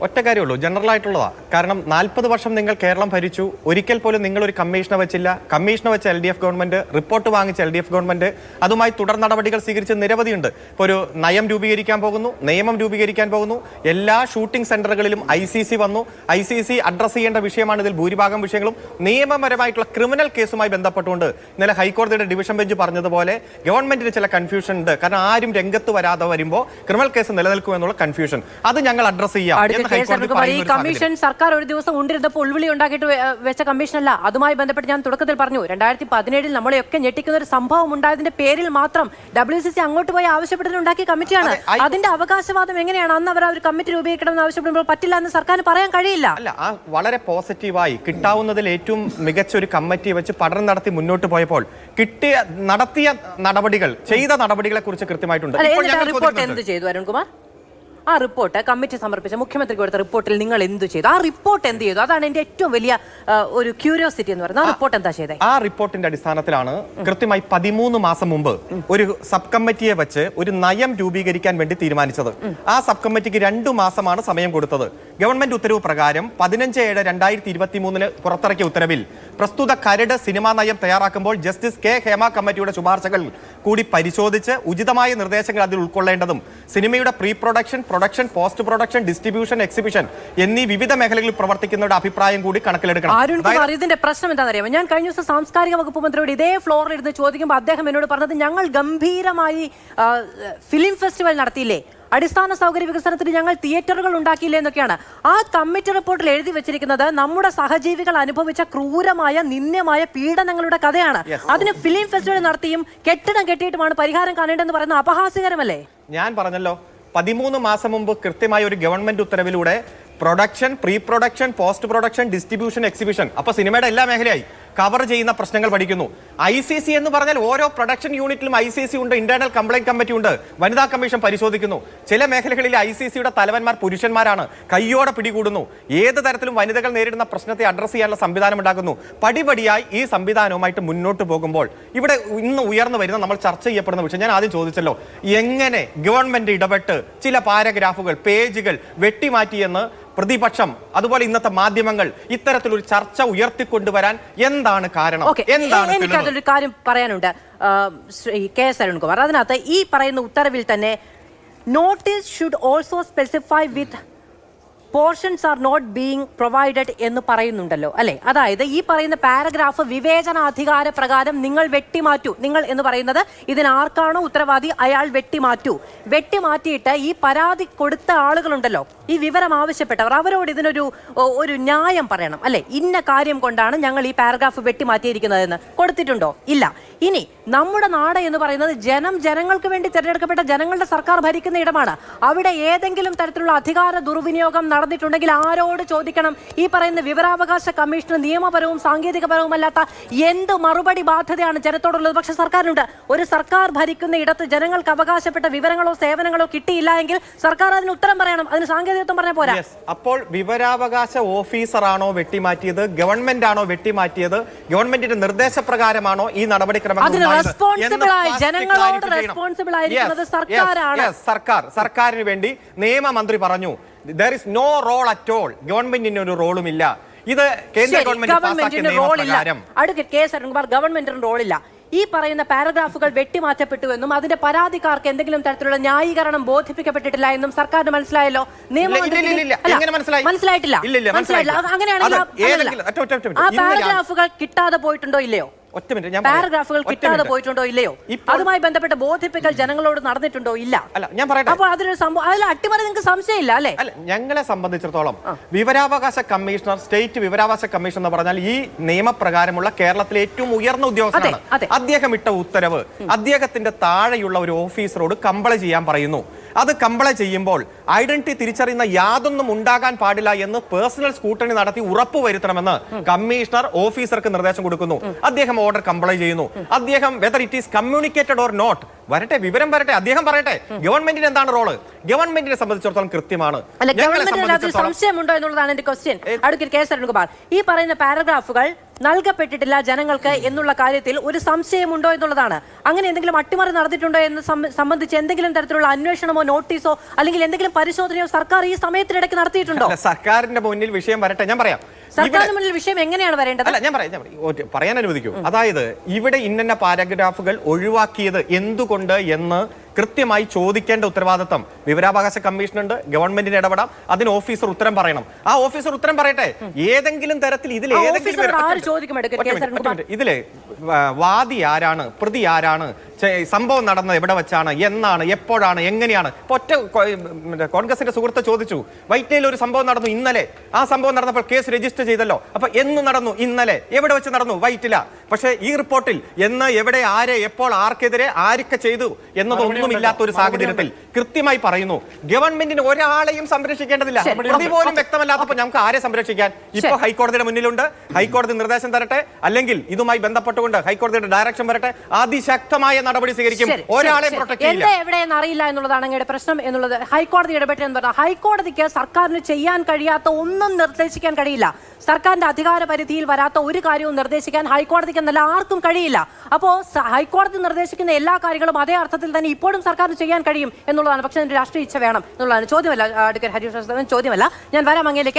ഒറ്റ കാര്യമുള്ളൂ, ജനറൽ ആയിട്ടുള്ളതാ. കാരണം 40 വർഷം നിങ്ങൾ കേരളം ഭരിച്ചു, ഒരിക്കൽ പോലും നിങ്ങൾ ഒരു കമ്മീഷനെ വെച്ചില്ല. കമ്മീഷനെ വെച്ച LDF ഗവൺമെന്റ്, റിപ്പോർട്ട് വാങ്ങിച്ച LDF ഗവൺമെന്റ്, അതുമായി തുടർ നടപടികൾ സ്വീകരിച്ച് നിരവധിയുണ്ട്. ഇപ്പോൾ ഒരു നയം രൂപീകരിക്കാൻ പോകുന്നു, നിയമം രൂപീകരിക്കാൻ പോകുന്നു, എല്ലാ ഷൂട്ടിംഗ് സെന്ററുകളിലും ICC വന്നു. ICC അഡ്രസ് ചെയ്യേണ്ട വിഷയമാണ് ഇതിൽ ഭൂരിഭാഗം വിഷയങ്ങളും. നിയമപരമായിട്ടുള്ള ക്രിമിനൽ കേസുമായി ബന്ധപ്പെട്ടുകൊണ്ട് ഇന്നലെ ഹൈക്കോടതിയുടെ ഡിവിഷൻ ബെഞ്ച് പറഞ്ഞതുപോലെ ഗവൺമെന്റിന് ചില കൺഫ്യൂഷൻ ഉണ്ട്. കാരണം ആരും രംഗത്ത് വരാതെ വരുമ്പോൾ ക്രിമിനൽ കേസ് നിലനിൽക്കുമെന്നുള്ള കൺഫ്യൂഷൻ അത് ഞങ്ങൾ അഡ്രസ് ചെയ്യാം. ഈ കമ്മീഷൻ സർക്കാർ ഒരു ദിവസം കൊണ്ടിരുന്നപ്പോൾ ഉൾവിളി ഉണ്ടാക്കിയിട്ട് വെച്ച കമ്മീഷനല്ല. അതുമായി ബന്ധപ്പെട്ട് ഞാൻ തുടക്കത്തിൽ പറഞ്ഞു, 2017 നമ്മളെയൊക്കെ ഞെട്ടിക്കുന്ന ഒരു സംഭവം ഉണ്ടായതിന്റെ പേരിൽ മാത്രം WCC അങ്ങോട്ട് പോയി ആവശ്യപ്പെട്ടിട്ടുണ്ടാക്കിയ കമ്മിറ്റിയാണ്. അതിന്റെ അവകാശവാദം എങ്ങനെയാണ്? അന്ന് അവർ ഒരു കമ്മിറ്റി രൂപീകരിക്കണമെന്ന് ആവശ്യപ്പെടുമ്പോൾ പറ്റില്ല എന്ന് സർക്കാരിന് പറയാൻ കഴിയില്ല. അല്ല, വളരെ പോസിറ്റീവായി കിട്ടാവുന്നതിൽ ഏറ്റവും മികച്ച ഒരു കമ്മിറ്റി വെച്ച് പഠനം നടത്തി മുന്നോട്ട് പോയപ്പോൾ നടത്തിയ നടപടികൾ, ചെയ്ത നടപടികളെ കുറിച്ച് കൃത്യമായിട്ടുണ്ട്. റിപ്പോർട്ട് എന്ത് ചെയ്തു അരുൺകുമാർ? ആ റിപ്പോർട്ട് കമ്മിറ്റി സമർപ്പിച്ച മുഖ്യമന്ത്രിക്ക് കൊടുത്ത റിപ്പോർട്ടിൽ നിങ്ങൾ എന്ത് ചെയ്തു? ആ റിപ്പോർട്ട് എന്ത് ചെയ്തു? അതാണ് എന്റെ ഏറ്റവും വലിയ ഒരു ക്യൂരിയോസിറ്റി എന്ന് പറയുന്നത്. ആ റിപ്പോർട്ട് എന്താ ചെയ്തത്? ആ റിപ്പോർട്ടിന്റെ അടിസ്ഥാനത്തിലാണ് കൃത്യമായി 13 മാസം മുമ്പ് ഒരു സബ് കമ്മിറ്റിയെ വെച്ച് ഒരു നയം രൂപീകരിക്കാൻ വേണ്ടി തീരുമാനിച്ചത്. ആ സബ് കമ്മിറ്റിക്ക് 2 മാസമാണ് സമയം കൊടുത്തത്. ഗവൺമെന്റ് ഉത്തരവ് പ്രകാരം 15/7/2023 പുറത്തിറക്കിയ ഉത്തരവിൽ പ്രസ്തുത കരട് സിനിമാ നയം തയ്യാറാക്കുമ്പോൾ ജസ്റ്റിസ് K. ഹേമ കമ്മിറ്റിയുടെ ശുപാർശകൾ കൂടി പരിശോധിച്ച് ഉചിതമായ നിർദ്ദേശങ്ങൾ അതിൽ ഉൾക്കൊള്ളേണ്ടതും സിനിമയുടെ pre production, production, post production, distribution, exhibition എന്നീ വിവിധ മേഖലകളിൽ പ്രവർത്തിക്കുന്നവരുടെ അഭിപ്രായം കൂടി കണക്കിലെടുക്കണം. ഇതിന്റെ പ്രശ്നം എന്താണെന്നറിയാമോ? ഞാൻ കഴിഞ്ഞ ദിവസം സാംസ്കാരിക വകുപ്പ് മന്ത്രിയോട് ഇതേ ഫ്ലോറിൽ ഇരുന്ന് ചോദിക്കുമ്പോൾ അദ്ദേഹം എന്നോട് പറഞ്ഞത്, ഞങ്ങൾ ഗംഭീരമായി ഫിലിം ഫെസ്റ്റിവൽ നടത്തിയില്ലേ, അടിസ്ഥാന സൗകര്യ വികസനത്തിന് ഞങ്ങൾ തിയേറ്ററുകൾ ഉണ്ടാക്കിയില്ലേ എന്നൊക്കെയാണ്. ആ കമ്മിറ്റി റിപ്പോർട്ടിൽ എഴുതി വെച്ചിരിക്കുന്നത് നമ്മുടെ സഹജീവികൾ അനുഭവിച്ച ക്രൂരമായ, നിന്ദ്യമായ പീഡനങ്ങളുടെ കഥയാണ്. അതിന് ഫിലിം ഫെസ്റ്റിവൽ നടത്തിയും കെട്ടിടം കെട്ടിയിട്ടുമാണ് പരിഹാരം കാണേണ്ടതെന്ന് പറയുന്നത് അപഹാസ്യകരമല്ലേ? ഞാൻ പറഞ്ഞല്ലോ, 13 മാസം മുമ്പ് കൃത്യമായ ഒരു ഗവൺമെന്റ് ഉത്തരവിലൂടെ production, pre production, post production, distribution, exhibition, അപ്പൊ സിനിമയുടെ എല്ലാ മേഖലയായി കവർ ചെയ്യുന്ന പ്രശ്നങ്ങൾ പഠിക്കുന്നു. ICC എന്ന് പറഞ്ഞാൽ ഓരോ പ്രൊഡക്ഷൻ യൂണിറ്റിലും ICC ഉണ്ട്, ഇന്റേണൽ കംപ്ലൈന്റ് കമ്മിറ്റി ഉണ്ട്, വനിതാ കമ്മീഷൻ പരിശോധിക്കുന്നു. ചില മേഖലകളിൽ ICCയുടെ തലവന്മാർ പുരുഷന്മാരാണ്, കയ്യോടെ പിടികൂടുന്നു. ഏത് തരത്തിലും വനിതകൾ നേരിടുന്ന പ്രശ്നത്തെ അഡ്രസ് ചെയ്യാനുള്ള സംവിധാനം ഉണ്ടാക്കുന്നു. പടിപടിയായി ഈ സംവിധാനവുമായിട്ട് മുന്നോട്ട് പോകുമ്പോൾ ഇവിടെ ഇന്ന് ഉയർന്നു വരുന്ന, നമ്മൾ ചർച്ച ചെയ്യപ്പെടുന്ന വിഷയം ഞാൻ ആദ്യം ചോദിച്ചല്ലോ, എങ്ങനെ ഗവൺമെന്റ് ഇടപെട്ട് ചില പാരഗ്രാഫുകൾ, പേജുകൾ വെട്ടിമാറ്റിയെന്ന് പ്രതിപക്ഷം, അതുപോലെ ഇന്നത്തെ മാധ്യമങ്ങൾ ഇത്തരത്തിലൊരു ചർച്ച ഉയർത്തിക്കൊണ്ടുവരാൻ എന്താണ് കാരണം? എനിക്കതൊരു കാര്യം പറയാനുണ്ട് KS അരുൺകുമാർ. അതിനകത്ത് ഈ പറയുന്ന ഉത്തരവിൽ തന്നെ notice should also specify with portions are not being provided എന്ന് പറയുന്നുണ്ടല്ലോ, അല്ലെ? അതായത് ഈ പറയുന്ന പാരഗ്രാഫ് വിവേചനാധികാര പ്രകാരം നിങ്ങൾ വെട്ടിമാറ്റൂ. നിങ്ങൾ എന്ന് പറയുന്നത് ഇതിനാർക്കാണോ ഉത്തരവാദി അയാൾ വെട്ടിമാറ്റിയിട്ട് ഈ പരാതി കൊടുത്ത ആളുകളുണ്ടല്ലോ, ഈ വിവരം ആവശ്യപ്പെട്ടവർ, അവരോട് ഇതിനൊരു ന്യായം പറയണം, അല്ലെ? ഇന്ന കാര്യം കൊണ്ടാണ് ഞങ്ങൾ ഈ പാരഗ്രാഫ് വെട്ടിമാറ്റിയിരിക്കുന്നതെന്ന് കൊടുത്തിട്ടുണ്ടോ? ഇല്ല. ഇനി നമ്മുടെ നാട് എന്ന് പറയുന്നത് ജനങ്ങൾക്ക് വേണ്ടി തിരഞ്ഞെടുക്കപ്പെട്ട ജനങ്ങളുടെ സർക്കാർ ഭരിക്കുന്ന ഇടമാണ്. അവിടെ ഏതെങ്കിലും തരത്തിലുള്ള അധികാര ദുർവിനിയോഗം നടന്നിട്ടുണ്ടെങ്കിൽ ആരോട് ചോദിക്കണം? ഈ പറയുന്ന വിവരാവകാശ കമ്മീഷന് നിയമപരവും സാങ്കേതികപരവുമല്ലാത്ത എന്ത് മറുപടി ബാധ്യതയാണ് ജനത്തോടുള്ളത്? പക്ഷെ സർക്കാരിനുണ്ട്. ഒരു സർക്കാർ ഭരിക്കുന്ന ഇടത്ത് ജനങ്ങൾക്ക് അവകാശപ്പെട്ട വിവരങ്ങളോ സേവനങ്ങളോ കിട്ടിയില്ല എങ്കിൽ സർക്കാർ അതിന് ഉത്തരം പറയണം, അതിന് സാങ്കേതികത്വം പറഞ്ഞാൽ പോരാ. അപ്പോൾ വിവരാവകാശ ഓഫീസറാണോ വെട്ടിമാറ്റിയത്, ഗവൺമെന്റ് ആണോ വെട്ടിമാറ്റിയത്, ഗവൺമെന്റിന്റെ നിർദ്ദേശപ്രകാരമാണോ ഈ നടപടിക്രമങ്ങൾ? സർക്കാരിന് വേണ്ടി നിയമമന്ത്രി പറഞ്ഞു, there is no role at all. ഗവൺമെന്റിന് ഒരു റോളും ഇല്ല. ഇത് കേന്ദ്ര ഗവൺമെന്റ് ഗവൺമെന്റിന് റോളില്ല. ഈ പറയുന്ന പാരഗ്രാഫുകൾ വെട്ടിമാറ്റപ്പെട്ടു എന്നും അതിന്റെ പരാതിക്കാർക്ക് എന്തെങ്കിലും തരത്തിലുള്ള ന്യായീകരണം ബോധിപ്പിക്കപ്പെട്ടിട്ടില്ല എന്നും സർക്കാരിന് മനസ്സിലായല്ലോ. മനസ്സിലായിട്ടില്ല. അങ്ങനെയാണെങ്കിൽ ആ പാരഗ്രാഫുകൾ കിട്ടാതെ പോയിട്ടുണ്ടോ ഇല്ലയോ? പാരഗ്രാഫുകൾ കിട്ടാതെ പോയിട്ടുണ്ടോ ഇല്ലയോ? അതുമായി ബന്ധപ്പെട്ട ബോധിപ്പിക്കൽ ജനങ്ങളോട് നടന്നിട്ടുണ്ടോ? ഇല്ല. അപ്പൊ അതിലൊരു സംഭവം, അതിൽ അട്ടിമറി നിങ്ങൾക്ക് സംശയമില്ല അല്ലെ? ഞങ്ങളെ സംബന്ധിച്ചിടത്തോളം വിവരാവകാശ കമ്മീഷണർ, സ്റ്റേറ്റ് വിവരാവകാശ കമ്മീഷൻ എന്ന് പറഞ്ഞാൽ ഈ നിയമപ്രകാരമുള്ള കേരളത്തിലെ ഏറ്റവും ഉയർന്ന ഉദ്യോഗസ്ഥനാണ്. അദ്ദേഹം ഇട്ട ഉത്തരവ് അദ്ദേഹത്തിന്റെ താഴെയുള്ള ഒരു ഓഫീസറോട് കംപ്ലൈന്റ് ചെയ്യാൻ പറയുന്നു. അത് കംപ്ലൈന്റ് ചെയ്യുമ്പോൾ ഐഡന്റിറ്റി തിരിച്ചറിയുന്ന യാതൊന്നും ഉണ്ടാകാൻ പാടില്ല എന്ന് പേഴ്സണൽ സ്കൂട്ടണി നടത്തി ഉറപ്പുവരുത്തണമെന്ന് കമ്മീഷണർ ഓഫീസർക്ക് നിർദ്ദേശം കൊടുക്കുന്നു. അദ്ദേഹം ഓർഡർ കംപ്ലൈന്റ് ചെയ്യുന്നു. അദ്ദേഹം whether it is communicated or not, വരട്ടെ, വിവരം വരട്ടെ, അദ്ദേഹം പറയട്ടെ. ഗവൺമെന്റിന് എന്താണ് റോള്? ഗവൺമെന്റിനെ സംബന്ധിച്ചിടത്തോളം കൃത്യമാണ്. സംശയമുണ്ടോ എന്നുള്ളതാണ് എന്റെ ക്വസ്റ്റ്യൻ. അഡ്വക്കേറ്റ് KS അരുൺകുമാർ, ഈ പറയുന്ന പാരഗ്രാഫുകൾ നൽകപ്പെട്ടിട്ടില്ല ജനങ്ങൾക്ക് എന്നുള്ള കാര്യത്തിൽ ഒരു സംശയമുണ്ടോ എന്നുള്ളതാണ്. അങ്ങനെ എന്തെങ്കിലും അട്ടിമറി നടന്നിട്ടുണ്ടോ എന്ന് സംബന്ധിച്ച് എന്തെങ്കിലും തരത്തിലുള്ള അന്വേഷണമോ നോട്ടീസോ അല്ലെങ്കിൽ എന്തെങ്കിലും പരിശോധനയോ സർക്കാർ ഈ സമയത്തിനിടയ്ക്ക് നടത്തിയിട്ടുണ്ടോ? സർക്കാരിന്റെ മുന്നിൽ വിഷയം വരട്ടെ, ഞാൻ പറയാം. സർക്കാരിന് മുന്നിൽ വിഷയം എങ്ങനെയാണ് വരേണ്ടത്? അല്ല, ഞാൻ പറയാൻ അനുവദിക്കൂ. അതായത് ഇവിടെ ഇന്ന പാരഗ്രാഫുകൾ ഒഴിവാക്കിയത് എന്തുകൊണ്ട് എന്ന് കൃത്യമായി ചോദിക്കേണ്ട ഉത്തരവാദിത്തം വിവരാവകാശ കമ്മീഷനുണ്ട്. ഗവൺമെന്റിന് ഇടപെടാം, അതിന് ഓഫീസർ ഉത്തരം പറയണം. ആ ഓഫീസർ ഉത്തരം പറയട്ടെ. ഏതെങ്കിലും തരത്തിൽ ഇതിൽ ഇതിലെ വാദി ആരാണ്, പ്രതി ആരാണ്, സംഭവം നടന്നത് എവിടെ വെച്ചാണ്, എന്നാണ്, എപ്പോഴാണ്, എങ്ങനെയാണ്? ഒറ്റ കോൺഗ്രസിന്റെ സുഹൃത്ത് ചോദിച്ചു, വൈറ്റിലയിൽ ഒരു സംഭവം നടന്നു ഇന്നലെ, ആ സംഭവം നടന്നപ്പോൾ കേസ് രജിസ്റ്റർ ചെയ്തല്ലോ. അപ്പൊ എന്ന് നടന്നു? ഇന്നലെ. എവിടെ വെച്ച് നടന്നു? വൈറ്റില. പക്ഷേ ഈ റിപ്പോർട്ടിൽ എന്ന്, എവിടെ, ആരെ, എപ്പോൾ, ആർക്കെതിരെ, ആരൊക്കെ ചെയ്തു എന്നതൊന്നുമില്ലാത്ത ഒരു സാഹചര്യത്തിൽ കൃത്യമായി പറയുന്നു ഗവൺമെന്റിന് ഒരാളെയും സംരക്ഷിക്കേണ്ടതില്ല. പ്രതി പോലും വ്യക്തമല്ലാത്തപ്പോൾ നമുക്ക് ആരെ സംരക്ഷിക്കാൻ? ഇപ്പൊ ഹൈക്കോടതിയുടെ മുന്നിലുണ്ട്, ഹൈക്കോടതി നിർദ്ദേശം തരട്ടെ, അല്ലെങ്കിൽ ഇതുമായി ബന്ധപ്പെട്ടുകൊണ്ട് ഹൈക്കോടതിയുടെ ഡയറക്ഷൻ വരട്ടെ, അതിശക്തമായ നടപടി സ്വീകരിക്കും. ഒരാളെ പ്രൊട്ടക്ട് ചെയ്യില്ല. എവിടെയെന്ന് അറിയില്ല എന്നുള്ളതാണ് അങ്ങയുടെ പ്രശ്നം എന്നുള്ളത്. ഹൈക്കോടതി ഇടപെട്ടെന്ന് പറഞ്ഞാൽ ഹൈക്കോടതിക്ക് സർക്കാരിന് ചെയ്യാൻ കഴിയാത്ത ഒന്നും നിർദ്ദേശിക്കാൻ കഴിയില്ല. സർക്കാരിന്റെ അധികാര പരിധിയിൽ വരാത്ത ഒരു കാര്യവും നിർദ്ദേശിക്കാൻ ഹൈക്കോടതിക്ക് എന്നല്ല ആർക്കും കഴിയില്ല. അപ്പോൾ ഹൈക്കോടതി നിർദ്ദേശിക്കുന്ന എല്ലാ കാര്യങ്ങളും അതേ അർത്ഥത്തിൽ തന്നെ ഇപ്പോഴും സർക്കാരിന് ചെയ്യാൻ കഴിയും എന്നുള്ളതാണ്. പക്ഷേ അതിന്റെ രാഷ്ട്രീയ ഇച്ഛ വേണം എന്നുള്ളതാണ്. ചോദ്യമല്ല അഡ്വക്കേറ്റ് ഹരീഷ്, ചോദ്യമല്ല. ഞാൻ വരാം അങ്ങയിലേക്ക്.